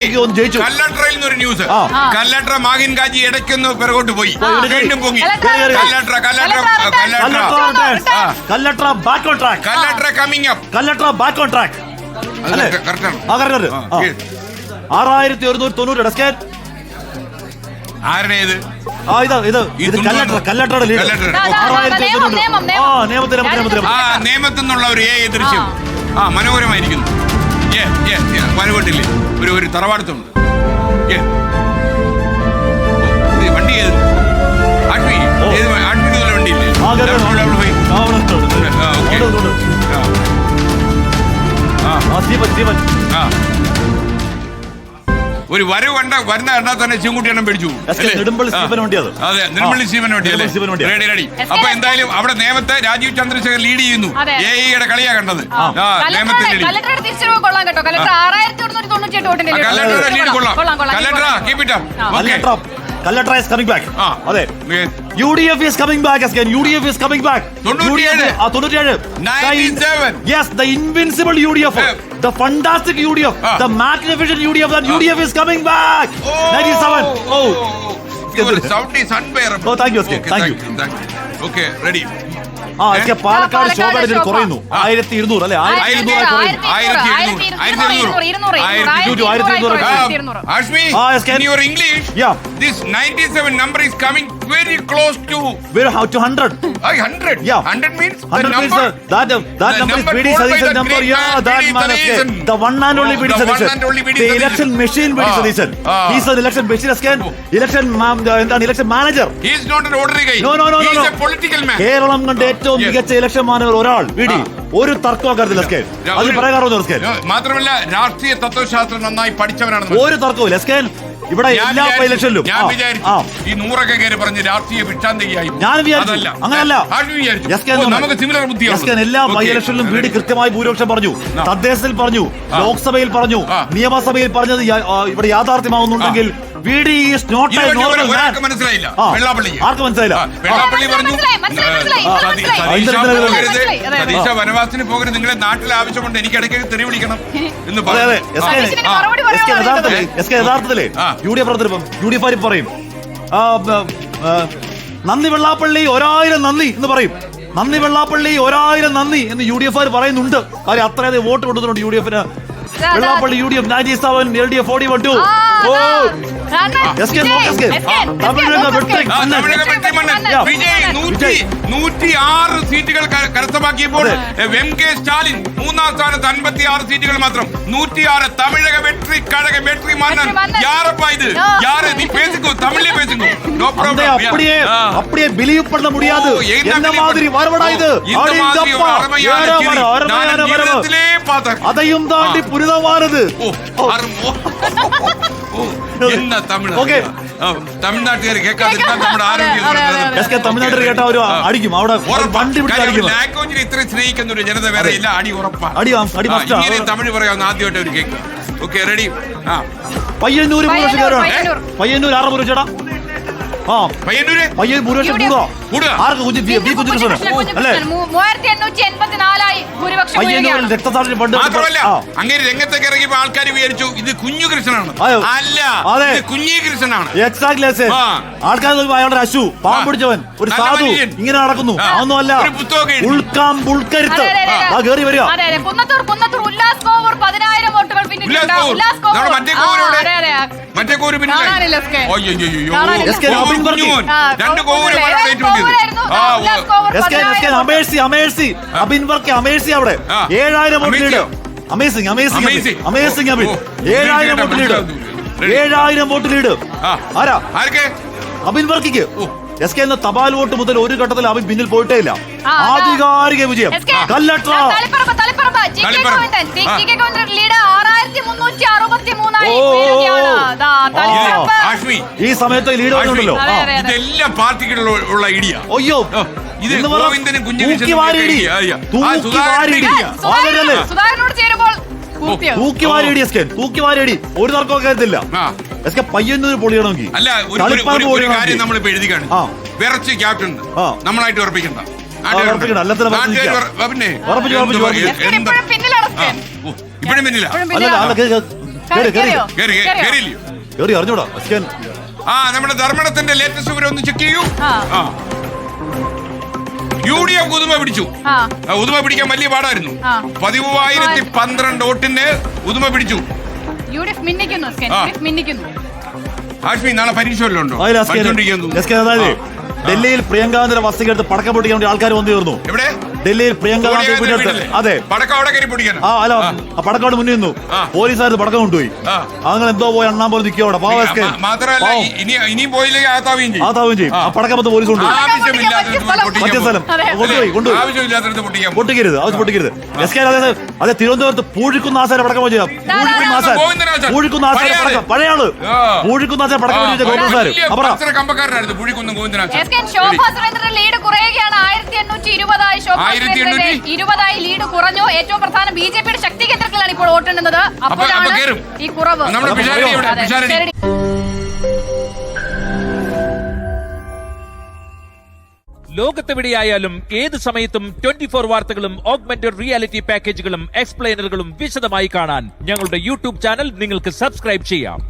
കല്ലട്രയിൽ നിന്നൊരു ന്യൂസ്. കല്ലട്ര മാഹിൻ ഗാജി ഇടയ്ക്കൊന്ന് പിറകോട്ട് പോയി, വീണ്ടും പൊങ്ങി. Kallatra back on track. Kallatra coming up. Kallatra back on track. 6190 ഡെസ്കേൻ. ആരുടെ ഇത്? കല്ലട്രയുടെ ലീഡ്. നിയമത്തിൽ നിന്നുള്ള ഒരു ദൃശ്യം മനോഹരമായിരിക്കുന്നു. വനുകൊട്ടില്ലേ ഒരു തറവാടത്തുണ്ട്. വണ്ടി ഏത്? വണ്ടിയില്ലേ? ഒരു വരവ് വരുന്ന കണ്ടാൽ തന്നെ ചീങ്കുട്ടിയെണ്ണം പിടിച്ചു. അതെ, നെടുമ്പള്ളി സ്റ്റീവൻ വണ്ടി അല്ലേ? റെഡി. അപ്പൊ എന്തായാലും അവിടെ നേമത്തെ രാജീവ് ചന്ദ്രശേഖർ ലീഡ് ചെയ്യുന്നു. എയുടെ കളിയാ കണ്ടത്. നേമത്തെ ലീഡ് ലീഡ് കൊള്ളാം. Kallatra keep it up. Kallatra is coming back. അതെ, UDF is coming back again. UDF is coming back. 97. Yes, the invincible UDF, the fantastic UDF, the magnificent UDF. That UDF is coming back. 97. Your sound is unbearable. Thank you. Thank you. Okay, ready. Palakkad ശോഭയുടെ കുറയുന്നു. 1200 അല്ലെ? 1200. Ashmi, in your English, this 97 number is coming very close to 100. 100. Yeah. 100 means 100 means that number is VD Sadisan number. That man is the one and only VD Sadisan. The election machine VD Sadisan. He is an election machine. Election manager. He is not an ordinary guy. No. He is a political man. Keralam കണ്ട ഏറ്റവും മികച്ച election manager ഒരാൾ VD. ഒരു തർക്കവും കരുതില്ല. അത് മാത്രമല്ല രാഷ്ട്രീയ തത്വശാസ്ത്രം നന്നായി പഠിച്ചവനാണ്. ഒരു തർക്കവും ഇവിടെ എല്ലാ ഇലക്ഷനിലും ഞാൻ വിചാരിച്ചു ഈ 100 കയറി പറഞ്ഞ് രാഷ്ട്രീയ ഭിക്ഷാന്തകിയായി. ഞാൻ വിചാരിച്ചു അങ്ങനല്ല. നമുക്ക് സിമിലർ ബുദ്ധിയാണ്. എല്ലാ ബൈ ഇലക്ഷനിലും VD കൃത്യമായി ഭൂരിപക്ഷം പറഞ്ഞു. തദ്ദേശത്തിൽ പറഞ്ഞു, ലോക്സഭയിൽ പറഞ്ഞു, നിയമസഭയിൽ പറഞ്ഞത് ഇവിടെ യാഥാർത്ഥ്യമാവുന്നുണ്ടെങ്കിൽ VD is not a normal man. മനസ്സിലായില്ല. ആർക്ക് മനസ്സിലായില്ല? വെള്ളാപ്പള്ളി പറഞ്ഞു സതീശ വനവാസത്തിന് പോകരുത്, നിങ്ങളെ നാട്ടിൽ ആവശ്യമുണ്ട്, എനിക്ക് ഇടയ്ക്ക് തെറി വിളിക്കണം എന്ന് പറഞ്ഞു. യഥാർത്ഥത്തില് UDF പറയും നന്ദി വെള്ളാപ്പള്ളി 1000 നന്ദി എന്ന് പറയും. നന്ദി വെള്ളാപ്പള്ളി 1000 നന്ദി എന്ന് UDF പറയുന്നുണ്ട്. കാര്യം അത്രയധികം വോട്ട് കൊടുത്തിട്ടുണ്ട് UDF-ന്. Vellappally UDF 97, LDF 41. തമിഴക വിജയ് 106 സീറ്റുകൾ കരസ്ഥമാക്കിയപ്പോൾ MK സ്റ്റാലിൻ 3-ാം സ്ഥാനത്ത് 56 സീറ്റുകൾ മാത്രം. 106. തമിഴക വെട്രി കഴക വെട്രി മന്നൻ. யாரப்பா இது? யாரு? நீ பேசிக்கோ, தமிழ்ல பேசிக்கோ. No problem. அப்படியே பிலீவ் பண்ண முடியாது. என்ன மாதிரி வரவடா இது? அதையும் தாண்டி புரிதமானது. என்ன தமிழ்? തമിഴ്നാട്ടുകാർ കേൾക്കാതിരുന്നാൽ നമ്മുടെ ആരോഗ്യം. തമിഴ്നാട്ടിൽ കേട്ട ഒരു അടിക്കും. അവിടെ ലാംഗ്വേജിനെ ഇത്രയും സ്നേഹിക്കുന്ന ഒരു ജനത വേറെ ഇല്ല. അടി ഉറപ്പാണ്. ഇങ്ങനെ തമിഴ് പറയാവുന്ന ആദ്യമായിട്ട് അവർ കേൾക്കുക. Okay, ready. പയ്യന്നൂർ പയ്യന്നൂർ ആറ് മുറിച്ചേടാ. അങ്ങനെ രംഗത്തേക്ക് ഇറങ്ങിയപ്പോ ആൾക്കാർ വിചാരിച്ചു ഇത് കുഞ്ഞു കൃഷ്ണനാണ്. അല്ല, കുഞ്ഞി കൃഷ്ണനാണ്. ആൾക്കാർ അയാളുടെ അശു പാമ്പ് പിടിച്ചവൻ ഒരു സാധു ഇങ്ങനെ നടക്കുന്നു. അതൊന്നും അല്ല, ഉൾക്കരുത്ത് കയറി വരിക. മറ്റേ കോര് അമേഴ്സി അവിടെ 7000 vote lead. Amazing 7000 vote lead. 7000 vote lead. ആരാ? അബിൻ വർക്കിക്ക്. SK എന്ന തപാൽ വോട്ട് മുതൽ ഒരു ഘട്ടത്തിൽ അവൻ പിന്നിൽ പോയിട്ടേ ഇല്ല. ആധികാരിക വിജയം. കല്ലട്ര ഈ സമയത്ത് ലീഡ് വരുന്നുണ്ടല്ലോ. ഇതെല്ലാം പാർട്ടികളുള്ള ഐഡിയ. അയ്യോ, ഇത് ഗോവിന്ദനും തൂക്കി വാരിയടി ഒരു തർക്കമൊക്കെ കാര്യത്തില്ല. പയ്യന്നൂർ പൊളിയണമെങ്കിൽ അല്ല, ഒരു കാര്യം നമ്മളിപ്പോ എഴുതി കാണും. വിറച്ച് ക്യാപ്റ്റൻ നമ്മളായിട്ട് ഉറപ്പിക്കണ്ട. പിന്നെ ഇപ്പോഴും പിന്നില്ല. കേറിയില്ലയോ? കേറി അറിഞ്ഞൂടാ എസ്കേൻ. നമ്മുടെ ധർമ്മടത്തിന്റെ ലേറ്റസ്റ്റ് വിവരം ഒന്ന് ചെക്ക് ചെയ്യൂ. UDF ഉദുമ പിടിച്ചു. ഉദുമ പിടിക്കാൻ വലിയ പാടായിരുന്നു. 13,012 വോട്ടിന് ഉദുമ പിടിച്ചു. UDF മിന്നിക്കുന്നു. ഹാഷ്മി നാളെ പരീക്ഷ വല്ലതും ഉണ്ടോ? ഡൽഹിയിൽ പ്രിയങ്ക ഗാന്ധിയുടെ വസ്തുക്കെടുത്ത് പടക്കം പൊട്ടിക്കാൻ വേണ്ടി ആൾക്കാർ വന്നു തീർന്നു. എവിടെ? ഡൽഹിയിൽ പ്രിയങ്ക ഗാന്ധി വീടെടുത്ത്. അതെ, പടക്കം അവിടെ കയറി പൊട്ടിക്കാൻ. അല്ല, പടക്കോട് മുന്നിൽ നിന്നു. പോലീസുകാർ പടക്കം കൊണ്ടുപോയി. അങ്ങനെ എന്തോ പോയി അണ്ണാൻ പോലെ നിൽക്കുക അവിടെ. മാത്രമല്ല ഇനിയും പോയില്ലെങ്കിൽ ആത്താവുകയും ചെയ്യും. ആ പടക്കമത്ത് പോലീസ് കൊണ്ടുപോയി. പൊട്ടിക്കരുത്, ആവശ്യം പൊട്ടിക്കരുത്. അതെ, തിരുവനന്തപുരത്ത് പൂഴിക്കുന്ന ആശാരെ പടക്കം വെച്ചാൽ പൂഴിക്കുന്ന ആശാരെ പടക്കം പഴയ ആള് പൂഴിക്കുന്ന ആശാരെ പടക്കം വെച്ച കോൺഗ്രസ്സുകാർ. കമ്പക്കാരനായിരുന്നു പൂഴിക്കുന്ന ഗോവിന്ദനാഥ്. ശോഭാ സുരേന്ദ്രൻ ലീഡ് കുറയുകയാണ്. 1820 ലീഡ് കുറഞ്ഞു. ഏറ്റവും പ്രധാനം BJPയുടെ ശക്തി കേന്ദ്രത്തിലാണ് ഇപ്പോൾ വോട്ടെണ്ണുന്നത്. അപ്പോഴാണ് ഈ കുറവ്. ലോകത്തെവിടെയായാലും ഏത് സമയത്തും 24 വാർത്തകളും ഓഗ്മെന്റഡ് റിയാലിറ്റി പാക്കേജുകളും എക്സ്പ്ലെയിനറുകളും വിശദമായി കാണാൻ ഞങ്ങളുടെ യൂട്യൂബ് ചാനൽ നിങ്ങൾക്ക് സബ്സ്ക്രൈബ് ചെയ്യാം.